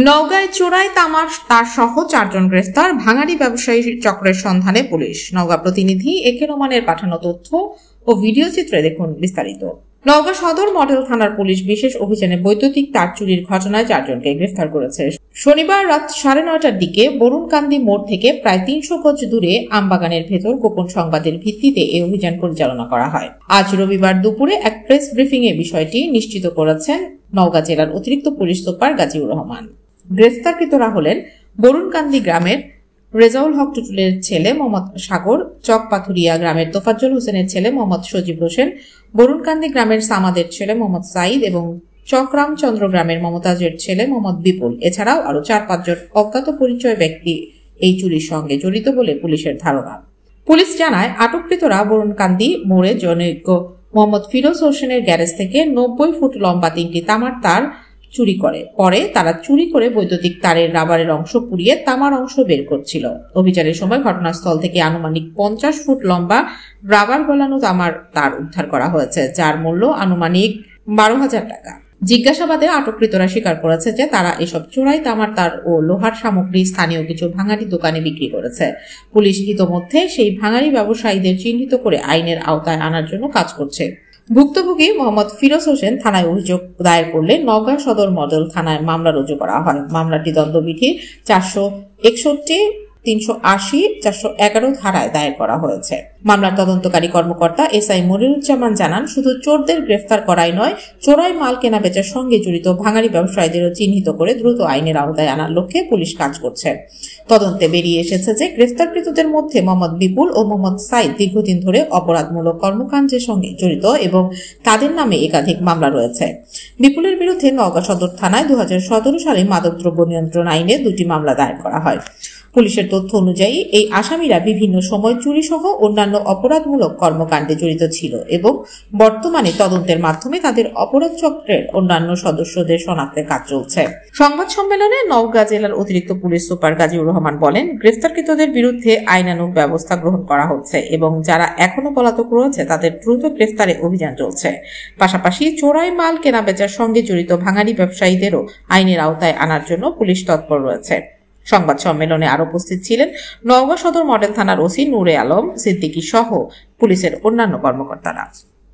নওগাঁয় চোরাই তার সহ 4 জন গ্রেফতার, ভাঙাড়ি ব্যবসায়ী চক্রের সন্ধানে পুলিশ। নওগাঁ প্রতিনিধি একে রোমানের পাঠানো তথ্য ও ভিডিও চিত্রে দেখুন বিস্তারিত। নওগাঁ সদর মডেল থানার পুলিশ বিশেষ অভিযানে বৈদ্যুতিক তার চুরির ঘটনায় 4 জনকে গ্রেফতার করেছে। শনিবার রাত 9:30টার দিকে বরুণকান্দি মোড় থেকে প্রায় 300 গজ দূরে আমবাগানের ভেতর গোপন সংবাদের ভিত্তিতে এই অভিযান পরিচালনা করা হয়। আজ রবিবার দুপুরে এক প্রেস ব্রিফিং এ বিষয়টি নিশ্চিত করেছেন নওগাঁ জেলার অতিরিক্ত পুলিশ সুপার গাজীউর রহমান। গ্রেফতারকৃতরা হলেন বরুণকান্দি গ্রামের রেজাউল হক টুটুলের ছেলে মোহাম্মদ সাগর, চকপাথুরিয়া গ্রামের তোফাজ্জল হোসেনের ছেলে মোহাম্মদ সজীব হোসেন, বরুণকান্দি গ্রামের সামাদের ছেলে মোহাম্মদ সাইদ এবং চকরামচন্দ্র গ্রামের মমতাজের ছেলে মোহাম্মদ বিপুল। এছাড়াও আরো 4-5 জন অজ্ঞাত পরিচয় ব্যক্তি এই চুরির সঙ্গে জড়িত বলে পুলিশের ধারণা। পুলিশ জানায়, আটককৃতরা বরুণকান্দি মোড়ে জনৈক মোহাম্মদ ফিরোজ হোসেনের গ্যারেজ থেকে 90 ফুট লম্বা 3টি তামার তার চুরি করে। পরে তারা চুরি করে বৈদ্যুতিক তারের রাবারের অংশ পুড়িয়ে তামার অংশ বের করছিল। অভিযানের সময় ঘটনাস্থল থেকে আনুমানিক 50 ফুট লম্বা রাবার গলানো তামার তার উদ্ধার করা হয়েছে, যার মূল্য আনুমানিক 12,000 টাকা। জিজ্ঞাসাবাদে আটককৃতরা স্বীকার করেছে যে তারা এসব চোরাই তামার তার ও লোহার সামগ্রী স্থানীয় কিছু ভাঙাড়ি দোকানে বিক্রি করেছে। পুলিশ ইতোমধ্যে সেই ভাঙাড়ি ব্যবসায়ীদের চিহ্নিত করে আইনের আওতায় আনার জন্য কাজ করছে। ভুক্তভোগী মোহাম্মদ ফিরোজ হোসেন থানায় অভিযোগ দায়ের করলে নওগাঁ সদর মডেল থানায় মামলা রুজু করা হয়। মামলাটি দণ্ডবিধির 461, 380, 411 ধারায় দায়ের করা হয়েছে। মামলার তদন্তকারী কর্মকর্তা এসআই মনিরুজ্জামান জানান, শুধু চোরদের গ্রেফতার করাই নয়, চোরাই মাল কেনা বেচার সঙ্গে জড়িত ভাঙাড়ি ব্যবসায়ীদেরও চিহ্নিত করে দ্রুত আইনের আওতায় আনার লক্ষ্যে পুলিশ কাজ করছে। তদন্তে বেরিয়ে এসেছে যে গ্রেফতারকৃতদের মধ্যে মোহাম্মদ বিপুল ও মোহাম্মদ সাইদ দীর্ঘদিন ধরে অপরাধমূলক কর্মকাণ্ডের সঙ্গে জড়িত এবং তাদের নামে একাধিক মামলা রয়েছে। বিপুলের বিরুদ্ধে নওগাঁ সদর থানায় 2017 সালে মাদকদ্রব্য নিয়ন্ত্রণ আইনে 2টি মামলা দায়ের করা হয়। পুলিশের তথ্য অনুযায়ী এই আসামিরা বিভিন্ন সময় চুরি সহ অন্যান্য অপরাধমূলক কর্মকাণ্ডে জড়িত ছিল এবং বর্তমানে তদন্তের মাধ্যমে তাদের অপরাধ চক্রের অন্যান্য সদস্যদের শনাক্তের কাজ চলছে। সংবাদ সম্মেলনে নওগাঁ জেলার অতিরিক্ত পুলিশ সুপার গাজীউর রহমান বলেন, গ্রেফতারকৃতদের বিরুদ্ধে আইনানুগ ব্যবস্থা গ্রহণ করা হচ্ছে এবং যারা এখনো পলাতক রয়েছে তাদের দ্রুত গ্রেফতারে অভিযান চলছে। পাশাপাশি চোরাই মাল কেনাবেচার সঙ্গে জড়িত ভাঙাড়ি ব্যবসায়ীদেরও আইনের আওতায় আনার জন্য পুলিশ তৎপর রয়েছে। সংবাদ সম্মেলনে আরো উপস্থিত ছিলেন নওগাঁ সদর মডেল থানার ওসি নূরে আলম সিদ্দিকী সহ পুলিশের অন্যান্য কর্মকর্তারা।